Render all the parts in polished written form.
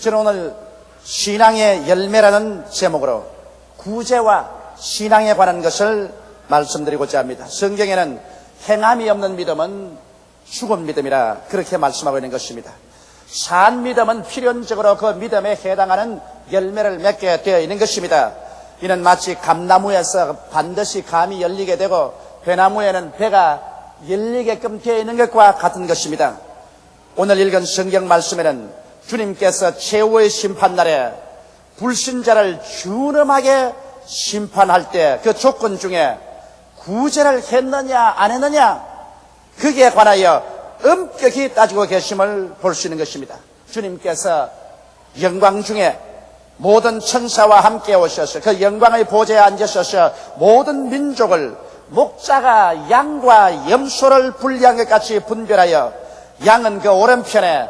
저는 오늘 신앙의 열매라는 제목으로 구제와 신앙에 관한 것을 말씀드리고자 합니다. 성경에는 행함이 없는 믿음은 죽은 믿음이라 그렇게 말씀하고 있는 것입니다. 산 믿음은 필연적으로 그 믿음에 해당하는 열매를 맺게 되어 있는 것입니다. 이는 마치 감나무에서 반드시 감이 열리게 되고 배나무에는 배가 열리게끔 되어 있는 것과 같은 것입니다. 오늘 읽은 성경 말씀에는 주님께서 최후의 심판날에 불신자를 준엄하게 심판할 때 그 조건 중에 구제를 했느냐 안 했느냐 그게 관하여 엄격히 따지고 계심을 볼 수 있는 것입니다. 주님께서 영광 중에 모든 천사와 함께 오셔서 그 영광의 보좌에 앉으셔서 모든 민족을 목자가 양과 염소를 분리한 것 같이 분별하여 양은 그 오른편에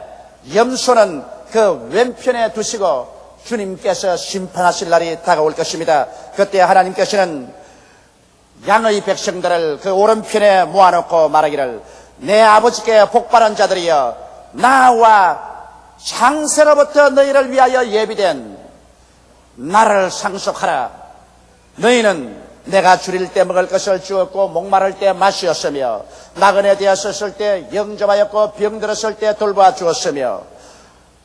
염소는 그 왼편에 두시고 주님께서 심판하실 날이 다가올 것입니다. 그때 하나님께서는 양의 백성들을 그 오른편에 모아놓고 말하기를 내 아버지께 복받은 자들이여 나와 창세로부터 너희를 위하여 예비된 나를 상속하라. 너희는 내가 줄일 때 먹을 것을 주었고 목마를 때 마시었으며 나그네 되었을 때 영접하였고 병들었을 때 돌보아 주었으며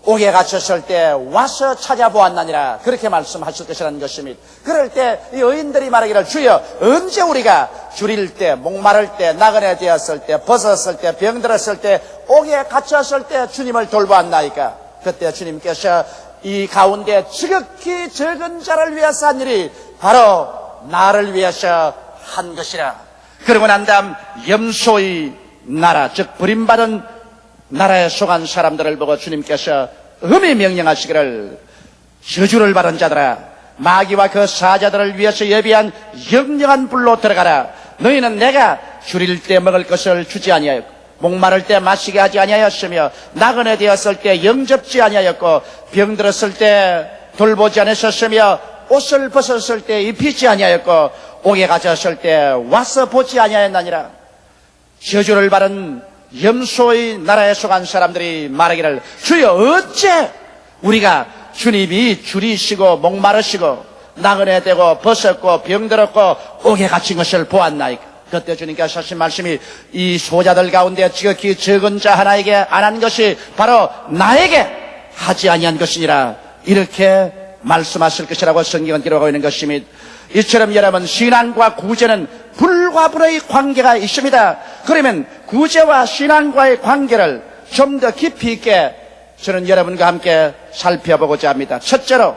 옥에 갇혔을 때 와서 찾아보았나니라 그렇게 말씀하실 것이라는 것입니다. 그럴 때 이 의인들이 말하기를 주여 언제 우리가 줄일 때 목마를 때 나그네 되었을 때 벗었을 때 병들었을 때 옥에 갇혔을 때 주님을 돌보았나이까. 그때 주님께서 이 가운데 지극히 적은 자를 위해서 한 일이 바로 나를 위해서 한 것이라. 그러고 난 다음 염소의 나라 즉 버림받은 나라에 속한 사람들을 보고 주님께서 엄히 명령하시기를 저주를 받은 자들아 마귀와 그 사자들을 위해서 예비한 영영한 불로 들어가라. 너희는 내가 줄일 때 먹을 것을 주지 아니하였고 목마를 때 마시게 하지 아니하였으며 나그네 되었을 때 영접지 아니하였고 병들었을 때 돌보지 않으셨으며 옷을 벗었을 때 입히지 아니하였고 옥에 갇혔을 때 와서 보지 아니하였나니라. 저주를 받은 염소의 나라에 속한 사람들이 말하기를 주여 어째 우리가 주님이 줄이시고 목마르시고 나그네 되고 벗었고 병들었고 옥에 갇힌 것을 보았나이까. 그때 주님께서 하신 말씀이 이 소자들 가운데 지극히 적은 자 하나에게 안 한 것이 바로 나에게 하지 아니한 것이니라 이렇게 말씀하실 것이라고 성경은 기록하고 있는 것입니다. 이처럼 여러분 신앙과 구제는 불과 불의 관계가 있습니다. 그러면 구제와 신앙과의 관계를 좀 더 깊이 있게 저는 여러분과 함께 살펴보고자 합니다. 첫째로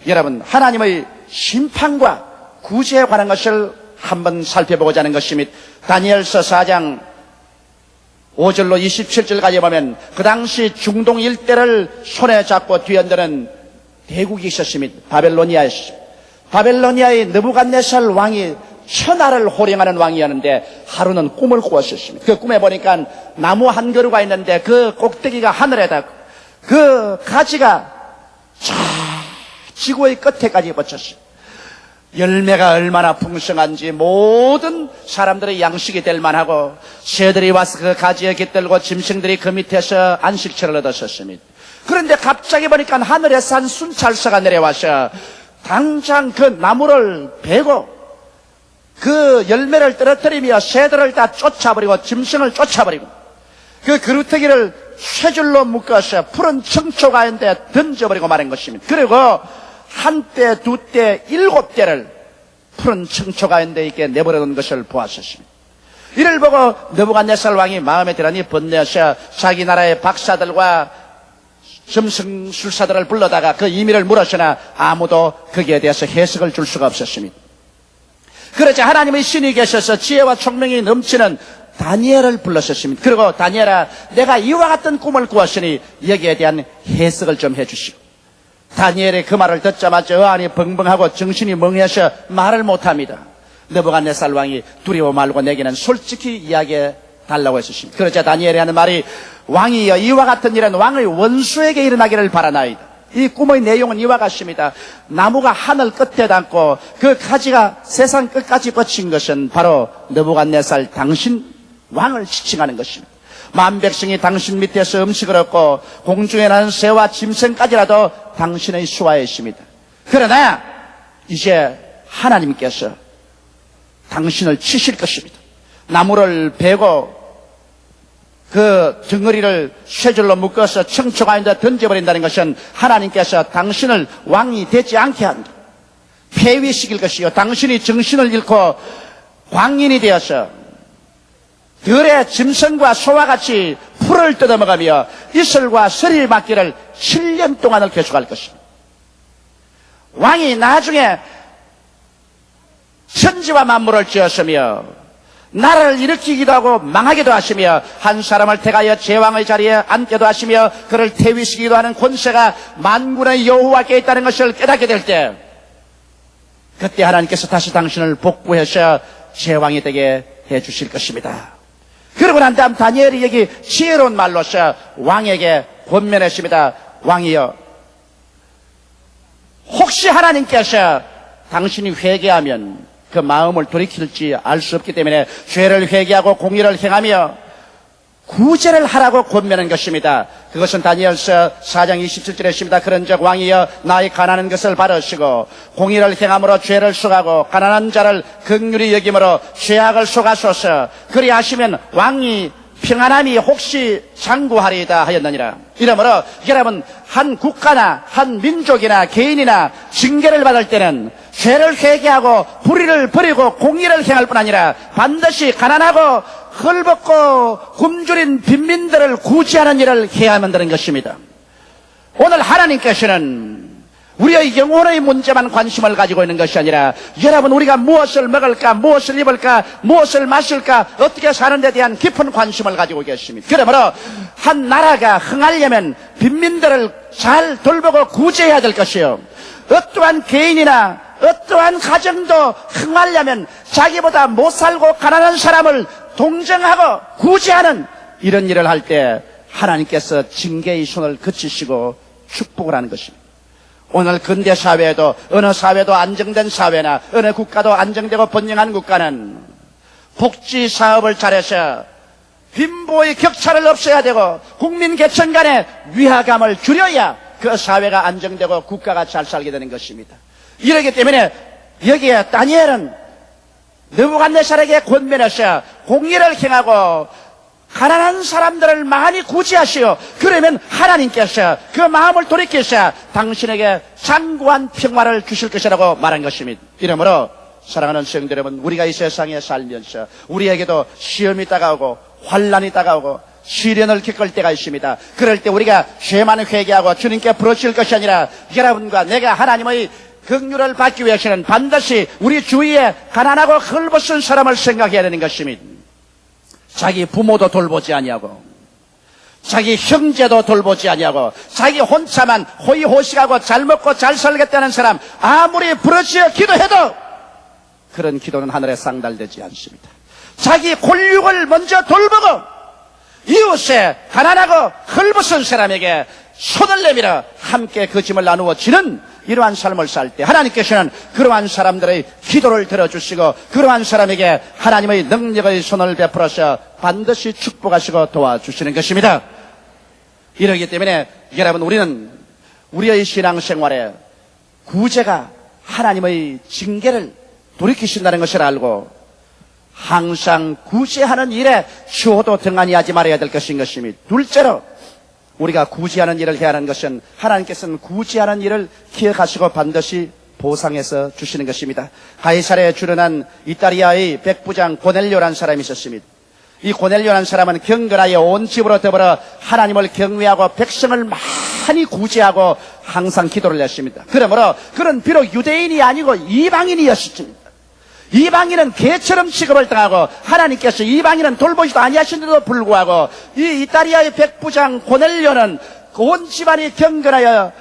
여러분 하나님의 심판과 구제에 관한 것을 한번 살펴보고자 하는 것입니다. 다니엘서 4장 5절로 27절까지 보면 그 당시 중동 일대를 손에 잡고 뒤흔드는 대국이 있었습니다. 바벨로니아의 느부갓네살 왕이 천하를 호령하는 왕이었는데 하루는 꿈을 꾸었었습니다. 그 꿈에 보니까 나무 한 그루가 있는데 그 꼭대기가 하늘에 닿고 그 가지가 저 지구의 끝에까지 뻗쳤어요. 열매가 얼마나 풍성한지 모든 사람들의 양식이 될 만하고 새들이 와서 그 가지에 깃들고 짐승들이 그 밑에서 안식처를 얻었었습니다. 그런데 갑자기 보니까 하늘에서 한 순찰서가 내려와서 당장 그 나무를 베고 그 열매를 떨어뜨리며 새들을 다 쫓아버리고 짐승을 쫓아버리고 그 그루터기를 쇠줄로 묶어서 푸른 청초 가운데 던져버리고 마는 것입니다. 그리고 한 대, 두 대, 7대를 푸른 청초 가운데 있게 내버려둔 것을 보았었습니다. 이를 보고 느부갓네살 왕이 마음에 들으니 번뇌하셔 자기 나라의 박사들과 점성술사들을 불러다가 그 의미를 물었으나 아무도 거기에 대해서 해석을 줄 수가 없었습니다. 그러자 하나님의 신이 계셔서 지혜와 총명이 넘치는 다니엘을 불렀었습니다. 그리고 다니엘아 내가 이와 같은 꿈을 꾸었으니 여기에 대한 해석을 좀 해주시오. 다니엘의 그 말을 듣자마자 어안이 벙벙하고 정신이 멍해서 말을 못합니다. 느부갓네살 왕이 두려워 말고 내게는 솔직히 이야기해 달라고 했었습니다. 그러자 다니엘이 하는 말이 왕이여 이와 같은 일은 왕의 원수에게 일어나기를 바라나이다. 이 꿈의 내용은 이와 같습니다. 나무가 하늘 끝에 닿고 그 가지가 세상 끝까지 뻗친 것은 바로 느부갓네살 당신 왕을 지칭하는 것입니다. 만백성이 당신 밑에서 음식을 얻고 공중에 나는 새와 짐승까지라도 당신의 수하에 있습니다. 그러나 이제 하나님께서 당신을 치실 것입니다. 나무를 베고 그 덩어리를 쇠줄로 묶어서 청초가운데 던져버린다는 것은 하나님께서 당신을 왕이 되지 않게 한다. 폐위시킬 것이요, 당신이 정신을 잃고 광인이 되어서 들의 짐승과 소와 같이 풀을 뜯어먹으며 이슬과 서리 맞기를 7년 동안을 계속할 것입니다. 왕이 나중에 천지와 만물을 지었으며 나라를 일으키기도 하고 망하기도 하시며 한 사람을 택하여 제왕의 자리에 앉게도 하시며 그를 퇴위시키기도 하는 권세가 만군의 여호와께 있다는 것을 깨닫게 될 때, 그때 하나님께서 다시 당신을 복구해서 제왕이 되게 해주실 것입니다. 그러고 난 다음 다니엘이 여기 지혜로운 말로서 왕에게 권면했습니다. 왕이여, 혹시 하나님께서 당신이 회개하면 그 마음을 돌이킬지 알 수 없기 때문에 죄를 회개하고 공의를 행하며 구제를 하라고 권면한 것입니다. 그것은 다니엘서 4장 27절에 있습니다. 그런즉 왕이여, 나의 가난한 것을 바르시고 공의를 행함으로 죄를 속하고 가난한 자를 긍휼히 여김으로 죄악을 속하소서. 그리하시면 왕이 평안함이 혹시 장구하리이다 하였느니라. 이러므로 여러분, 한 국가나 한 민족이나 개인이나 징계를 받을 때는 죄를 회개하고 불의를 버리고 공의를 행할 뿐 아니라 반드시 가난하고 헐벗고 굶주린 빈민들을 구제하는 일을 해야 한다는 것입니다. 오늘 하나님께서는 우리의 영혼의 문제만 관심을 가지고 있는 것이 아니라 여러분, 우리가 무엇을 먹을까, 무엇을 입을까, 무엇을 마실까, 어떻게 사는 데 대한 깊은 관심을 가지고 계십니다. 그러므로 한 나라가 흥하려면 빈민들을 잘 돌보고 구제해야 될 것이요, 어떠한 개인이나 어떠한 가정도 흥하려면 자기보다 못 살고 가난한 사람을 동정하고 구제하는 이런 일을 할 때 하나님께서 징계의 손을 그치시고 축복을 하는 것입니다. 오늘 근대 사회에도, 어느 사회도 안정된 사회나 어느 국가도 안정되고 번영한 국가는 복지 사업을 잘해서 빈부의 격차를 없애야 되고 국민 계층 간의 위화감을 줄여야 그 사회가 안정되고 국가가 잘 살게 되는 것입니다. 이러기 때문에 여기에 다니엘은 느부갓네살에게 권면해서 공의를 행하고 가난한 사람들을 많이 구제하시오. 그러면 하나님께서 그 마음을 돌이켜서 당신에게 장구한 평화를 주실 것이라고 말한 것입니다. 이러므로 사랑하는 성도 여러분, 우리가 이 세상에 살면서 우리에게도 시험이 다가오고 환난이 다가오고 시련을 겪을 때가 있습니다. 그럴 때 우리가 죄만 회개하고 주님께 부르실 것이 아니라 여러분과 내가 하나님의 긍휼을 받기 위해서는 반드시 우리 주위에 가난하고 헐벗은 사람을 생각해야 되는 것입니다. 자기 부모도 돌보지 아니하고 자기 형제도 돌보지 아니하고 자기 혼자만 호의호식하고 잘 먹고 잘 살겠다는 사람 아무리 부르짖어 기도해도 그런 기도는 하늘에 상달되지 않습니다. 자기 골육을 먼저 돌보고 이웃에 가난하고 헐벗은 사람에게 손을 내밀어 함께 그 짐을 나누어 지는 이러한 삶을 살 때 하나님께서는 그러한 사람들의 기도를 들어주시고 그러한 사람에게 하나님의 능력의 손을 베풀어서 반드시 축복하시고 도와주시는 것입니다. 이러기 때문에 여러분, 우리는 우리의 신앙생활에 구제가 하나님의 징계를 돌이키신다는 것을 알고 항상 구제하는 일에 추호도 등한히 하지 말아야 될 것인 것입니다. 둘째로, 우리가 구제하는 일을 해야 하는 것은 하나님께서는 구제하는 일을 기억하시고 반드시 보상해서 주시는 것입니다. 가이사랴에 주둔한 이탈리아의 백부장 고넬료라는 사람이 있었습니다. 이 고넬료라는 사람은 경건하여 온 집으로 더불어 하나님을 경외하고 백성을 많이 구제하고 항상 기도를 했습니다. 그러므로 그는 비록 유대인이 아니고 이방인이었습니다. 이방인은 개처럼 취급을 당하고 하나님께서 이방인은 돌보지도 아니하신데도 불구하고 이 이탈리아의 백부장 고넬료는 온 집안이 경건하여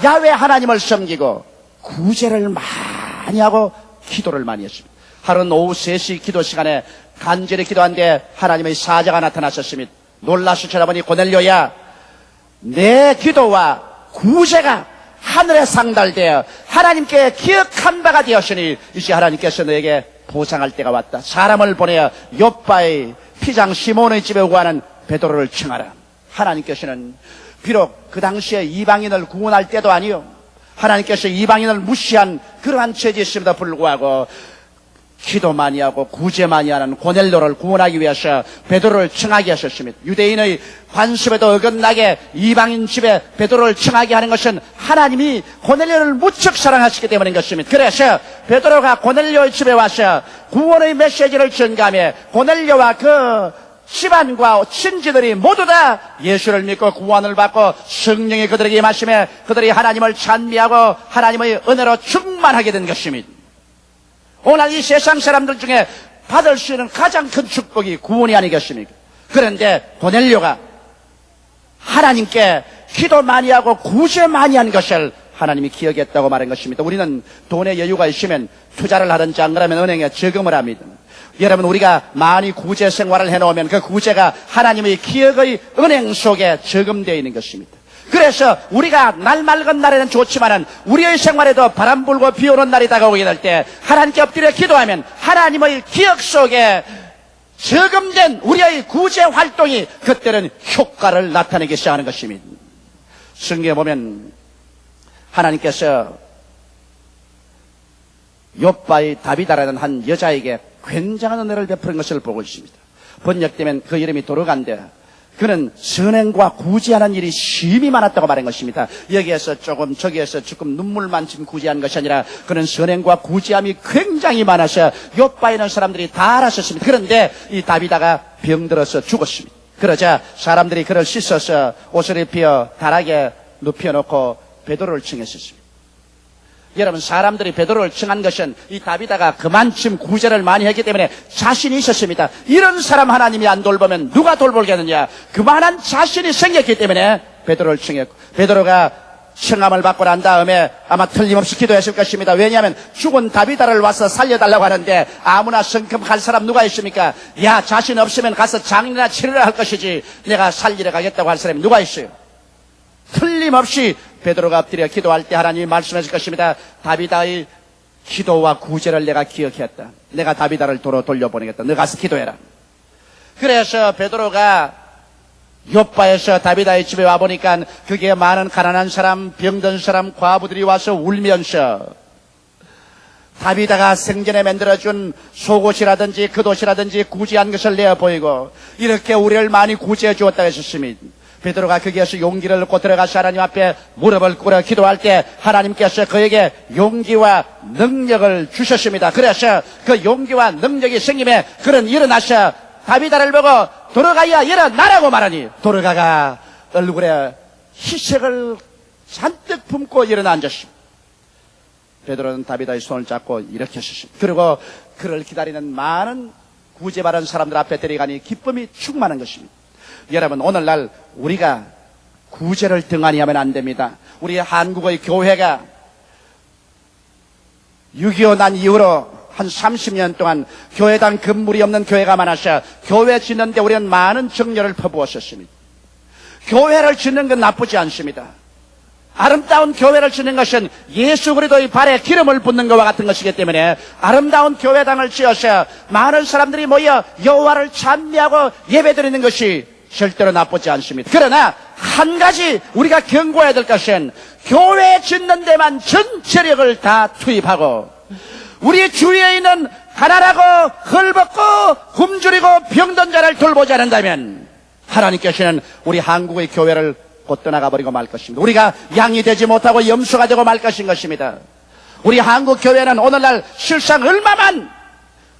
야훼 하나님을 섬기고 구제를 많이 하고 기도를 많이 했습니다. 하루는 오후 3시 기도 시간에 간절히 기도한데 하나님의 사자가 나타나셨습니다. 놀라서 쳐다보니 고넬료야, 내 기도와 구제가 하늘에 상달되어 하나님께 기억한 바가 되었으니 이제 하나님께서 너에게 보상할 때가 왔다. 사람을 보내어 욥바의 피장 시몬의 집에 구하는 베드로를 청하라. 하나님께서는 비록 그 당시에 이방인을 구원할 때도 아니요, 하나님께서 이방인을 무시한 그러한 처지였음에도 불구하고 기도 많이 하고 구제 많이 하는 고넬료를 구원하기 위해서 베드로를 청하게 하셨습니다. 유대인의 관습에도 어긋나게 이방인 집에 베드로를 청하게 하는 것은 하나님이 고넬료를 무척 사랑하시기 때문인 것입니다. 그래서 베드로가 고넬료의 집에 와서 구원의 메시지를 전가하며 고넬료와 그 집안과 친지들이 모두 다 예수를 믿고 구원을 받고 성령이 그들에게 임하시며 그들이 하나님을 찬미하고 하나님의 은혜로 충만하게 된 것입니다. 오늘 이 세상 사람들 중에 받을 수 있는 가장 큰 축복이 구원이 아니겠습니까? 그런데 고넬료가 하나님께 기도 많이 하고 구제 많이 한 것을 하나님이 기억했다고 말한 것입니다. 우리는 돈에 여유가 있으면 투자를 하든지 안 그러면 은행에 저금을 합니다. 여러분, 우리가 많이 구제 생활을 해놓으면 그 구제가 하나님의 기억의 은행 속에 저금되어 있는 것입니다. 그래서 우리가 날 맑은 날에는 좋지만은 우리의 생활에도 바람 불고 비 오는 날이 다가오게 될 때 하나님께 엎드려 기도하면 하나님의 기억 속에 저금된 우리의 구제 활동이 그때는 효과를 나타내기 시작하는 것입니다. 성경에 보면 하나님께서 욥바의 다비다라는 한 여자에게 굉장한 은혜를 베푸는 것을 보고 있습니다. 번역되면 그 이름이 도르간데 그는 선행과 구제하는 일이 심히 많았다고 말한 것입니다. 여기에서 조금 저기에서 조금 눈물만 지금 구제한 것이 아니라 그는 선행과 구제함이 굉장히 많아서 욥바에 있는 사람들이 다 알았었습니다. 그런데 이 다비다가 병들어서 죽었습니다. 그러자 사람들이 그를 씻어서 옷을 입혀 다락에 눕혀놓고 베드로를 청했었습니다. 여러분, 사람들이 베드로를 청한 것은 이 다비다가 그만큼 구제를 많이 했기 때문에 자신이 있었습니다. 이런 사람 하나님이 안 돌보면 누가 돌보겠느냐, 그만한 자신이 생겼기 때문에 베드로를 청했고, 베드로가 청함을 받고 난 다음에 아마 틀림없이 기도했을 것입니다. 왜냐하면 죽은 다비다를 와서 살려달라고 하는데 아무나 성금할 사람 누가 있습니까? 야, 자신 없으면 가서 장례나 치르라 할 것이지 내가 살리러 가겠다고 할 사람이 누가 있어요? 틀림없이 베드로가 엎드려 기도할 때 하나님이 말씀하실 것입니다. 다비다의 기도와 구제를 내가 기억했다. 내가 다비다를 도로 돌려보내겠다. 너 가서 기도해라. 그래서 베드로가 욥바에서 다비다의 집에 와보니까 거기에 많은 가난한 사람, 병든 사람, 과부들이 와서 울면서 다비다가 생전에 만들어준 속옷이라든지 겉옷이라든지 구제한 것을 내어 보이고 이렇게 우리를 많이 구제해 주었다고 했습니다. 베드로가 거기에서 용기를 얻고 들어가서 하나님 앞에 무릎을 꿇어 기도할 때 하나님께서 그에게 용기와 능력을 주셨습니다. 그래서 그 용기와 능력이 생김에 그는 일어나서 다비다를 보고 도르가야 일어나라고 말하니 도르가가 얼굴에 희색을 잔뜩 품고 일어나 앉았습니다. 베드로는 다비다의 손을 잡고 이렇게 했습니다. 그리고 그를 기다리는 많은 구제받은 사람들 앞에 데려가니 기쁨이 충만한 것입니다. 여러분, 오늘날 우리가 구제를 등한히 하면 안 됩니다. 우리 한국의 교회가 6.25 난 이후로 한 30년 동안 교회당 건물이 없는 교회가 많아서 교회 짓는데 우리는 많은 정열을 퍼부었었습니다. 교회를 짓는 건 나쁘지 않습니다. 아름다운 교회를 짓는 것은 예수 그리스도의 발에 기름을 붓는 것과 같은 것이기 때문에 아름다운 교회당을 지어서 많은 사람들이 모여 여호와를 찬미하고 예배드리는 것이 절대로 나쁘지 않습니다. 그러나 한 가지 우리가 경고해야 될 것은 교회 짓는 데만 전체력을 다 투입하고 우리 주위에 있는 가난하고 헐벗고 굶주리고 병든 자를 돌보지 않는다면 하나님께서는 우리 한국의 교회를 곧 떠나가 버리고 말 것입니다. 우리가 양이 되지 못하고 염소가 되고 말 것입니다. 우리 한국 교회는 오늘날 실상 얼마만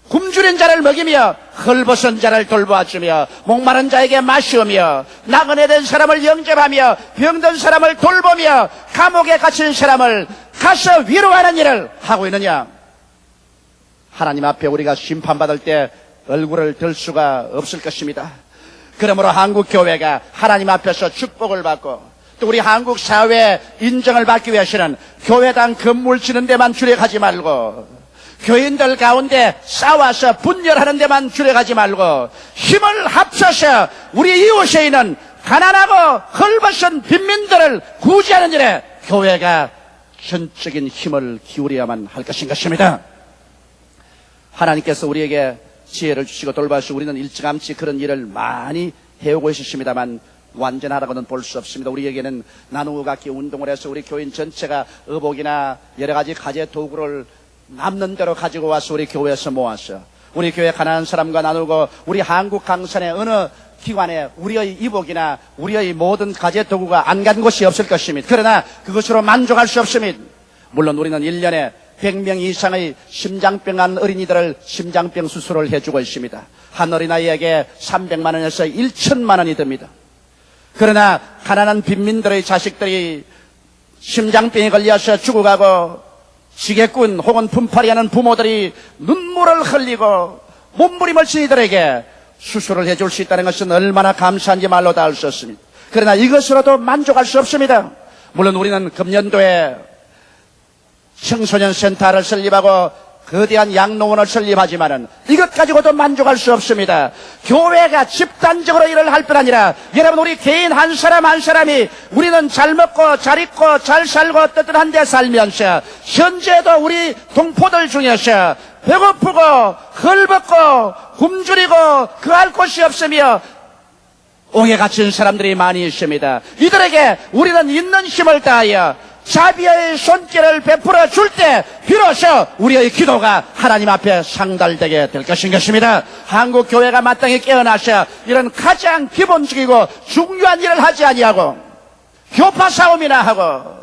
굶주린 자를 먹이며 헐벗은 자를 돌보아주며 목마른 자에게 마시오며 나그네 된 사람을 영접하며 병든 사람을 돌보며 감옥에 갇힌 사람을 가서 위로하는 일을 하고 있느냐. 하나님 앞에 우리가 심판받을 때 얼굴을 들 수가 없을 것입니다. 그러므로 한국 교회가 하나님 앞에서 축복을 받고 또 우리 한국 사회의 인정을 받기 위해서는 교회당 건물 지는 데만 주력하지 말고 교인들 가운데 싸워서 분열하는 데만 주력하지 말고 힘을 합쳐서 우리 이웃에 있는 가난하고 헐벗은 빈민들을 구제하는 일에 교회가 전적인 힘을 기울여야만 할 것입니다. 하나님께서 우리에게 지혜를 주시고 돌봐주시고 우리는 일찌감치 그런 일을 많이 해오고 있으십니다만 완전하다고는 볼 수 없습니다. 우리에게는 나누고 갖기 운동을 해서 우리 교인 전체가 의복이나 여러 가지 가재 도구를 남는 대로 가지고 와서 우리 교회에서 모았어. 우리 교회 가난한 사람과 나누고 우리 한국 강산의 어느 기관에 우리의 이복이나 우리의 모든 가재 도구가 안 간 곳이 없을 것입니다. 그러나 그것으로 만족할 수 없습니다. 물론 우리는 1년에 100명 이상의 심장병 어린이들을 심장병 수술을 해주고 있습니다. 한 어린아이에게 300만 원에서 1천만 원이 듭니다. 그러나 가난한 빈민들의 자식들이 심장병에 걸려서 죽어가고 지게꾼 혹은 분팔이하는 부모들이 눈물을 흘리고 몸부림을 친 이들에게 수술을 해줄 수 있다는 것은 얼마나 감사한지 말로 다 알 수 없습니다. 그러나 이것으로도 만족할 수 없습니다. 물론 우리는 금년도에 청소년 센터를 설립하고 거대한 양로원을 설립하지만은 이것 가지고도 만족할 수 없습니다. 교회가 집단적으로 일을 할 뿐 아니라 여러분 우리 개인 한 사람 한 사람이 우리는 잘 먹고 잘 입고 잘 살고 뜨뜻한 데 살면서 현재도 우리 동포들 중에서 배고프고 헐벗고 굶주리고 그할 곳이 없으며 옥에 갇힌 사람들이 많이 있습니다. 이들에게 우리는 있는 힘을 다하여 자비의 손길을 베풀어 줄 때 비로소 우리의 기도가 하나님 앞에 상달되게 될 것입니다. 한국 교회가 마땅히 깨어나서 이런 가장 기본적이고 중요한 일을 하지 아니하고 교파 싸움이나 하고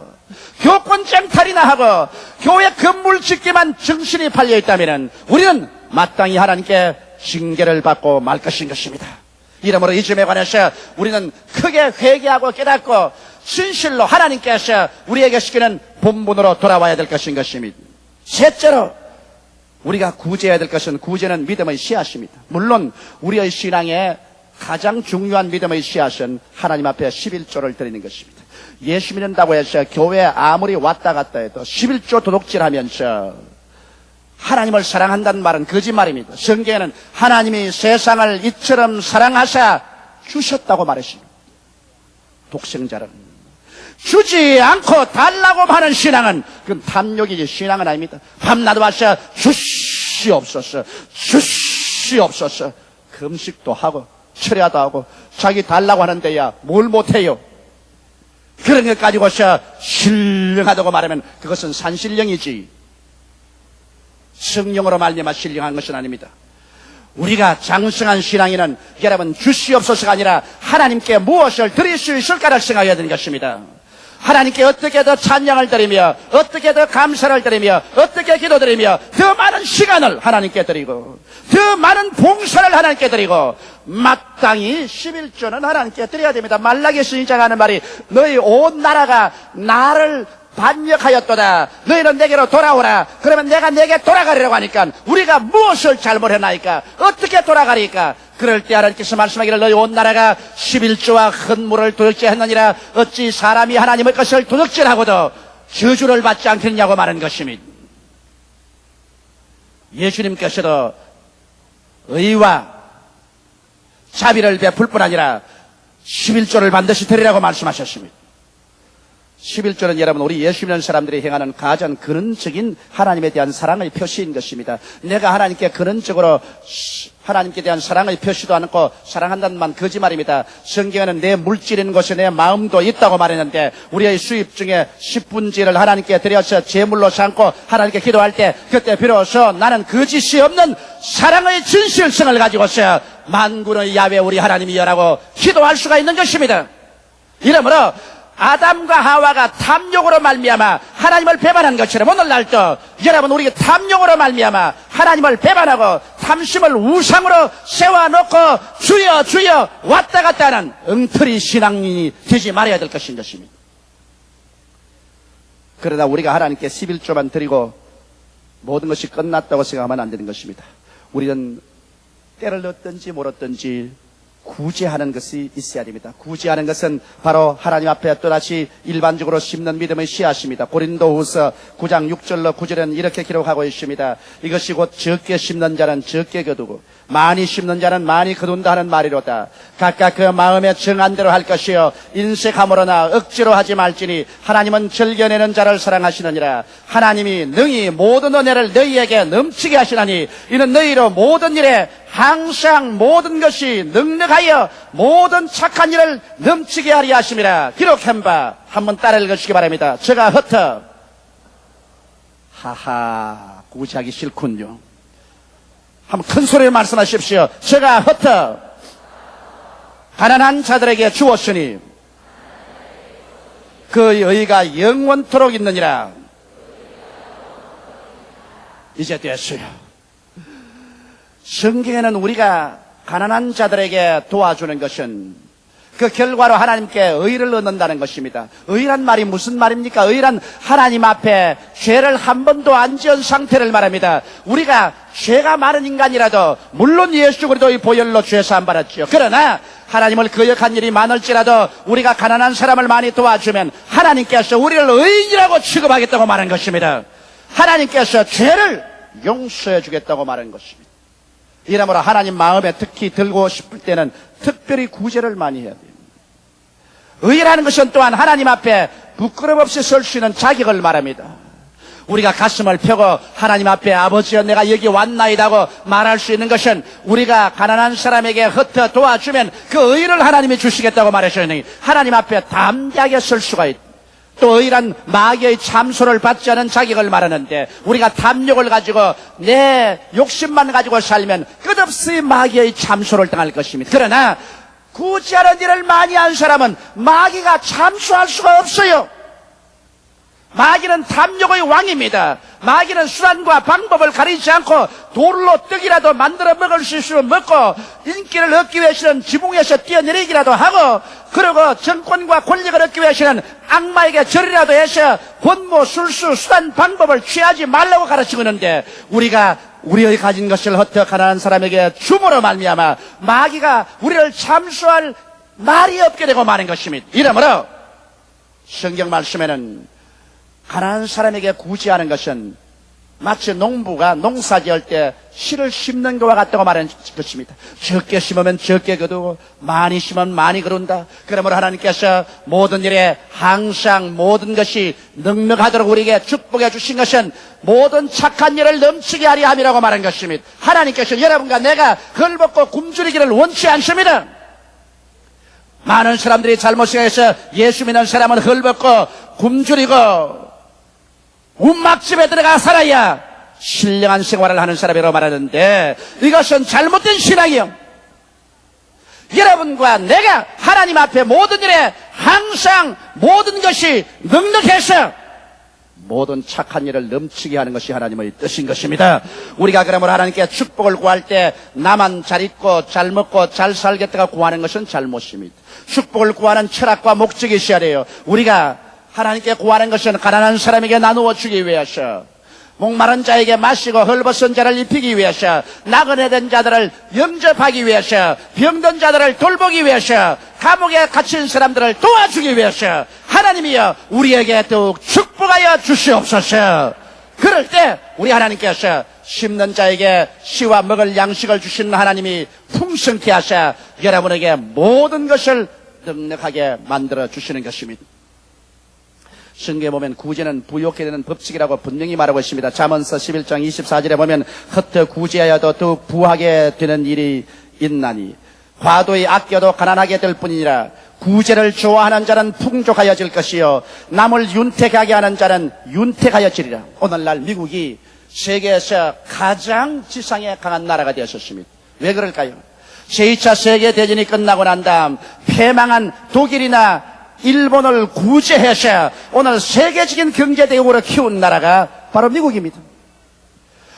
교권 쟁탈이나 하고 교회 건물 짓기만 정신이 팔려 있다면 우리는 마땅히 하나님께 징계를 받고 말 것입니다. 이러므로 이 점에 관해서 우리는 크게 회개하고 깨닫고 진실로 하나님께서 우리에게 시키는 본분으로 돌아와야 될 것입니다. 셋째로 우리가 구제해야 될 것은 구제는 믿음의 씨앗입니다. 물론 우리의 신앙에 가장 중요한 믿음의 씨앗은 하나님 앞에 11조를 드리는 것입니다. 예수 믿는다고 해서 교회에 아무리 왔다 갔다 해도 11조 도둑질하면서 하나님을 사랑한다는 말은 거짓말입니다. 성경에는 하나님이 세상을 이처럼 사랑하사 주셨다고 말했습니다. 독생자를 주지 않고 달라고 하는 신앙은 그건 탐욕이지 신앙은 아닙니다. 밤낮 와서 주시옵소서 주시옵소서 금식도 하고 철야도 하고 자기 달라고 하는데야 뭘 못해요. 그런 것 가지고서 신령하다고 말하면 그것은 산신령이지 성령으로 말미암아 신령한 것은 아닙니다. 우리가 장성한 신앙인은 여러분 주시옵소서가 아니라 하나님께 무엇을 드릴 수 있을까를 생각해야 되는 것입니다. 하나님께 어떻게 더 찬양을 드리며 어떻게 더 감사를 드리며 어떻게 기도드리며 더 많은 시간을 하나님께 드리고 더 많은 봉사를 하나님께 드리고 마땅히 11조는 하나님께 드려야 됩니다. 말라기 선지자가 하는 말이 너희 온 나라가 나를 반역하였도다. 너희는 내게로 돌아오라. 그러면 내가 내게 돌아가리라고 하니까 우리가 무엇을 잘못했나이까? 어떻게 돌아가리까? 그럴 때 하나님께서 말씀하기를 너희 온 나라가 11조와 헌물을 도둑질했느니라. 어찌 사람이 하나님의 것을 도둑질하고도 저주를 받지 않겠냐고 말한 것입니다. 예수님께서도 의와 자비를 베풀 뿐 아니라 11조를 반드시 드리라고 말씀하셨습니다. 11조는 여러분 우리 예수 믿는 사람들이 행하는 가장 근원적인 하나님에 대한 사랑의 표시인 것입니다. 내가 하나님께 근원적으로 하나님께 대한 사랑의 표시도 않고 사랑한다는 말 거짓말입니다. 성경에는 내 물질인 곳에 내 마음도 있다고 말했는데 우리의 수입 중에 10분지를 하나님께 드려서 제물로 삼고 하나님께 기도할 때 그때 비로소 나는 거짓이 없는 사랑의 진실성을 가지고서 만군의 야훼 우리 하나님이여라고 기도할 수가 있는 것입니다. 이러므로 아담과 하와가 탐욕으로 말미암아 하나님을 배반한 것처럼 오늘날도 여러분 우리가 탐욕으로 말미암아 하나님을 배반하고 탐심을 우상으로 세워놓고 주여 주여 왔다 갔다 하는 엉터리 신앙인이 되지 말아야 될 것인 것입니다. 그러나 우리가 하나님께 11조만 드리고 모든 것이 끝났다고 생각하면 안 되는 것입니다. 우리는 때를 얻든지 몰았든지 구제하는 것이 있어야 됩니다. 구제하는 것은 바로 하나님 앞에 또다시 일반적으로 심는 믿음의 씨앗입니다. 고린도후서 9장 6절로 9절은 이렇게 기록하고 있습니다. 이것이 곧 적게 심는 자는 적게 거두고 많이 심는 자는 많이 거둔다 하는 말이로다. 각각 그 마음에 정한 대로 할 것이요 인색함으로나 억지로 하지 말지니 하나님은 즐겨내는 자를 사랑하시느니라. 하나님이 능히 모든 은혜를 너희에게 넘치게 하시나니 이는 너희로 모든 일에 항상 모든 것이 넉넉하여 모든 착한 일을 넘치게 하리 하심이라 기록한 바 한번 따라 읽으시기 바랍니다. 저가 흩어 하하 구제하기 싫군요. 한번 큰 소리로 말씀하십시오. 저가 흩어 가난한 자들에게 주었으니 그 의가 영원토록 있느니라. 이제 됐어요. 성경에는 우리가 가난한 자들에게 도와주는 것은 그 결과로 하나님께 의를 얻는다는 것입니다. 의란 말이 무슨 말입니까? 의란 하나님 앞에 죄를 한 번도 안 지은 상태를 말합니다. 우리가 죄가 많은 인간이라도 물론 예수 그리스도의 보혈로 죄 사함 받았죠. 그러나 하나님을 거역한 일이 많을지라도 우리가 가난한 사람을 많이 도와주면 하나님께서 우리를 의인이라고 취급하겠다고 말한 것입니다. 하나님께서 죄를 용서해 주겠다고 말한 것입니다. 이러므로 하나님 마음에 특히 들고 싶을 때는 특별히 구제를 많이 해야 돼요. 의라는 것은 또한 하나님 앞에 부끄럼 없이 설 수 있는 자격을 말합니다. 우리가 가슴을 펴고 하나님 앞에 아버지여 내가 여기 왔나이다고 말할 수 있는 것은 우리가 가난한 사람에게 흩어 도와주면 그 의를 하나님이 주시겠다고 말하셨으니 하나님 앞에 담대하게 설 수가 있다. 또 의란 마귀의 참소를 받지 않은 자격을 말하는데 우리가 탐욕을 가지고 내 욕심만 가지고 살면 끝없이 마귀의 참소를 당할 것입니다. 그러나 구제하는 일을 많이 한 사람은 마귀가 참소할 수가 없어요. 마귀는 탐욕의 왕입니다. 마귀는 수단과 방법을 가리지 않고 돌로 떡이라도 만들어 먹을 수 있으면 먹고 인기를 얻기 위해서는 지붕에서 뛰어내리기라도 하고 그리고 정권과 권력을 얻기 위해서는 악마에게 절이라도 해서 권모 술수 수단 방법을 취하지 말라고 가르치고 있는데 우리가 우리의 가진 것을 흩어 가난한 사람에게 줌으로 말미암아 마귀가 우리를 참수할 말이 없게 되고 마는 것입니다. 이러므로 성경 말씀에는 가난한 사람에게 구제하는 것은 마치 농부가 농사 지을 때 씨를 심는 것과 같다고 말하는 것입니다. 적게 심으면 적게 거두고 많이 심으면 많이 거둔다. 그러므로 하나님께서 모든 일에 항상 모든 것이 넉넉하도록 우리에게 축복해 주신 것은 모든 착한 일을 넘치게 하리 함이라고 말한 것입니다. 하나님께서 여러분과 내가 헐벗고 굶주리기를 원치 않습니다. 많은 사람들이 잘못 생각해서 예수 믿는 사람은 헐벗고 굶주리고 운막집에 들어가 살아야 신령한 생활을 하는 사람이라고 말하는데 이것은 잘못된 신앙이요. 여러분과 내가 하나님 앞에 모든 일에 항상 모든 것이 넉넉해서 모든 착한 일을 넘치게 하는 것이 하나님의 뜻인 것입니다. 우리가 그러므로 하나님께 축복을 구할 때 나만 잘 있고 잘 먹고 잘 살겠다고 구하는 것은 잘못입니다. 축복을 구하는 철학과 목적이 있어야 돼요. 우리가 하나님께 구하는 것은 가난한 사람에게 나누어 주기 위해서, 목마른 자에게 마시고 헐벗은 자를 입히기 위해서, 나그네 된 자들을 영접하기 위해서, 병든 자들을 돌보기 위해서, 감옥에 갇힌 사람들을 도와주기 위해서 하나님이여 우리에게 더욱 축복하여 주시옵소서. 그럴 때 우리 하나님께서 심는 자에게 씨와 먹을 양식을 주시는 하나님이 풍성케 하사 여러분에게 모든 것을 넉넉하게 만들어 주시는 것입니다. 성경에 보면 구제는 부욕해 되는 법칙이라고 분명히 말하고 있습니다. 잠언서 11장 24절에 보면 흩어 구제하여도 더욱 부하게 되는 일이 있나니 과도히 아껴도 가난하게 될 뿐이니라. 구제를 좋아하는 자는 풍족하여질 것이요 남을 윤택하게 하는 자는 윤택하여지리라. 오늘날 미국이 세계에서 가장 지상에 강한 나라가 되었습니다. 왜 그럴까요? 제2차 세계대전이 끝나고 난 다음 패망한 독일이나 일본을 구제해서 오늘 세계적인 경제대국으로 키운 나라가 바로 미국입니다.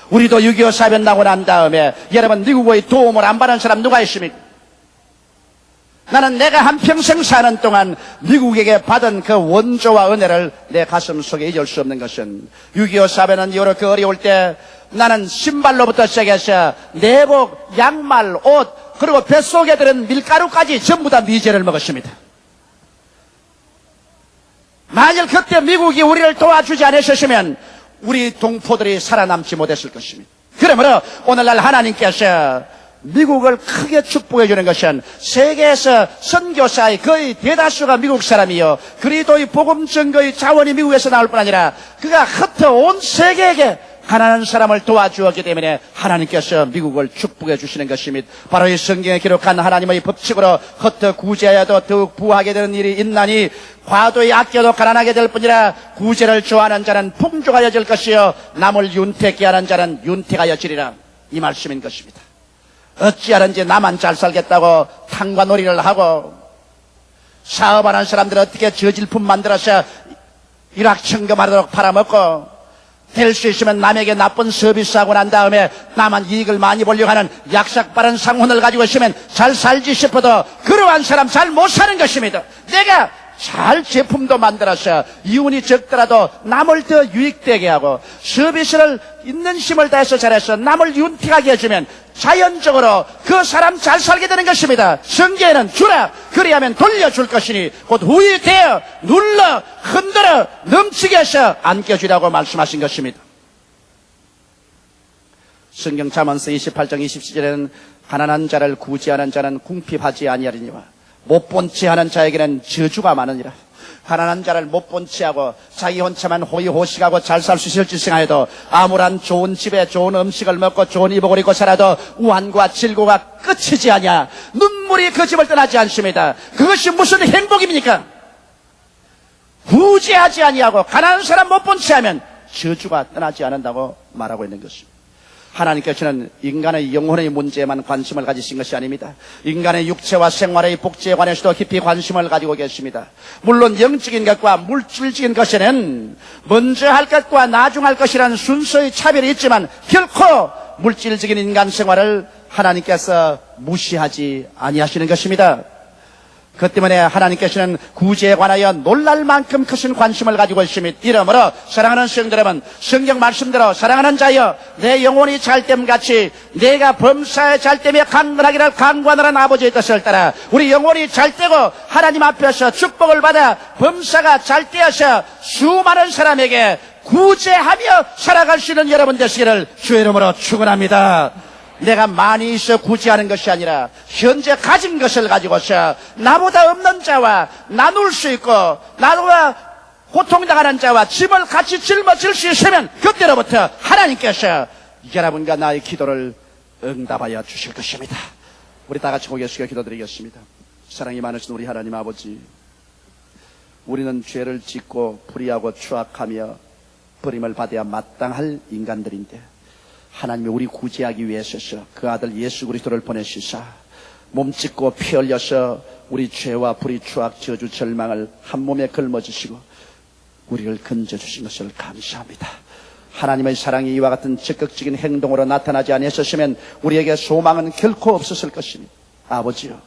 우리도 6.25 사변 나고 난 다음에 여러분 미국의 도움을 안 받은 사람 누가 있습니까? 나는 내가 한평생 사는 동안 미국에게 받은 그 원조와 은혜를 내 가슴 속에 잊을 수 없는 것은 6.25 사변은 이후로 그 어려울 때 나는 신발로부터 시작해서 내복, 양말, 옷 그리고 뱃속에 들은 밀가루까지 전부 다 미제를 먹었습니다. 만일 그때 미국이 우리를 도와주지 않으셨으면 우리 동포들이 살아남지 못했을 것입니다. 그러므로 오늘날 하나님께서 미국을 크게 축복해 주는 것은 세계에서 선교사의 거의 대다수가 미국 사람이요 그리스도의 복음 증거의 자원이 미국에서 나올 뿐 아니라 그가 흩어 온 세계에게 가난한 사람을 도와주었기 때문에 하나님께서 미국을 축복해 주시는 것입니다. 바로 이 성경에 기록한 하나님의 법칙으로 겉어 구제하여도 더욱 부하게 되는 일이 있나니 과도히 아껴도 가난하게 될 뿐이라 구제를 좋아하는 자는 풍족하여질 것이요 남을 윤택케 하는 자는 윤택하여지리라. 이 말씀인 것입니다. 어찌하는지 나만 잘 살겠다고 탕과놀이를 하고 사업하는 사람들 어떻게 저질품 만들어서 일확천금하도록 팔아먹고 될 수 있으면 남에게 나쁜 서비스하고 난 다음에 나만 이익을 많이 보려고 하는 약삭빠른 상혼을 가지고 있으면 잘 살지 싶어도 그러한 사람 잘 못 사는 것입니다. 내가 잘 제품도 만들어서 이윤이 적더라도 남을 더 유익되게 하고 서비스를 있는 힘을 다해서 잘해서 남을 윤택하게 해주면 자연적으로 그 사람 잘 살게 되는 것입니다. 성경에는 주라 그리하면 돌려줄 것이니 곧 후유되어 눌러 흔들어 넘치게 해서 안겨주라고 말씀하신 것입니다. 성경 잠언서 28장 27절에는 가난한 자를 구제하는 자는 궁핍하지 아니하리니와 못 본 채 하는 자에게는 저주가 많으니라. 가난한 자를 못 본 채하고 자기 혼자만 호의호식하고 잘 살 수 있을지 생각해도 아무런 좋은 집에 좋은 음식을 먹고 좋은 이복을 입고 살아도 우환과 질고가 끝이지 않냐. 눈물이 그 집을 떠나지 않습니다. 그것이 무슨 행복입니까? 구제하지 아니하고 가난한 사람 못 본 채 하면 저주가 떠나지 않는다고 말하고 있는 것입니다. 하나님께서는 인간의 영혼의 문제에만 관심을 가지신 것이 아닙니다. 인간의 육체와 생활의 복지에 관해서도 깊이 관심을 가지고 계십니다. 물론 영적인 것과 물질적인 것에는 먼저 할 것과 나중 할 것이라는 순서의 차별이 있지만 결코 물질적인 인간 생활을 하나님께서 무시하지 아니하시는 것입니다. 그 때문에 하나님께서는 구제에 관하여 놀랄 만큼 크신 관심을 가지고 있습니다. 이러므로 사랑하는 성도 여러분, 성경 말씀대로 사랑하는 자여 내 영혼이 잘됨같이 내가 범사에 잘됨에 강건하기를 강구하는 아버지의 뜻을 따라 우리 영혼이 잘되고 하나님 앞에서 축복을 받아 범사가 잘되어서 수많은 사람에게 구제하며 살아갈 수 있는 여러분 되시기를 주의 이름으로 축원합니다. 내가 많이 있어 구제하는 것이 아니라 현재 가진 것을 가지고서 나보다 없는 자와 나눌 수 있고 나보다 고통당하는 자와 집을 같이 짊어질 수 있으면 그때로부터 하나님께서 여러분과 나의 기도를 응답하여 주실 것입니다. 우리 다 같이 고개 숙여 기도드리겠습니다. 사랑이 많으신 우리 하나님 아버지, 우리는 죄를 짓고 불의하고 추악하며 버림을 받아야 마땅할 인간들인데 하나님이 우리 구제하기 위해서 그 아들 예수 그리스도를 보내시사 몸짓고 피 흘려서 우리 죄와 불의, 추악, 저주, 절망을 한 몸에 걸머지시고 우리를 건져주신 것을 감사합니다. 하나님의 사랑이 이와 같은 적극적인 행동으로 나타나지 아니었으면 우리에게 소망은 결코 없었을 것입니다. 아버지요,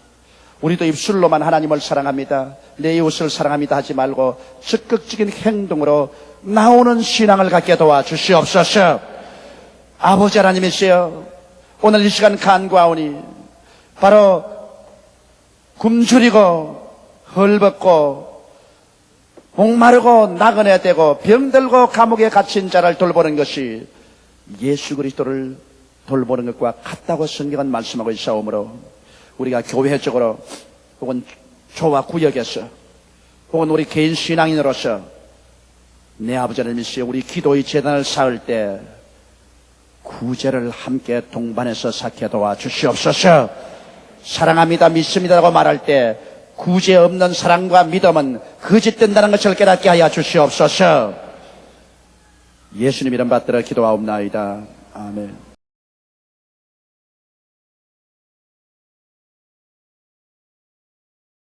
우리도 입술로만 하나님을 사랑합니다, 내 이웃을 사랑합니다 하지 말고 적극적인 행동으로 나오는 신앙을 갖게 도와주시옵소서. 아버지 하나님이시여, 오늘 이 시간 간구하오니 바로 굶주리고 헐벗고 목마르고 나그네 되고 병들고 감옥에 갇힌 자를 돌보는 것이 예수 그리스도를 돌보는 것과 같다고 성경은 말씀하고 있사오므로 우리가 교회적으로 혹은 조와 구역에서 혹은 우리 개인 신앙인으로서 내 아버지 하나님이시여, 우리 기도의 재단을 쌓을 때 구제를 함께 동반해서 쌓게 도와주시옵소서. 사랑합니다, 믿습니다라고 말할 때 구제 없는 사랑과 믿음은 거짓된다는 것을 깨닫게 하여 주시옵소서. 예수님 이름 받들어 기도하옵나이다. 아멘.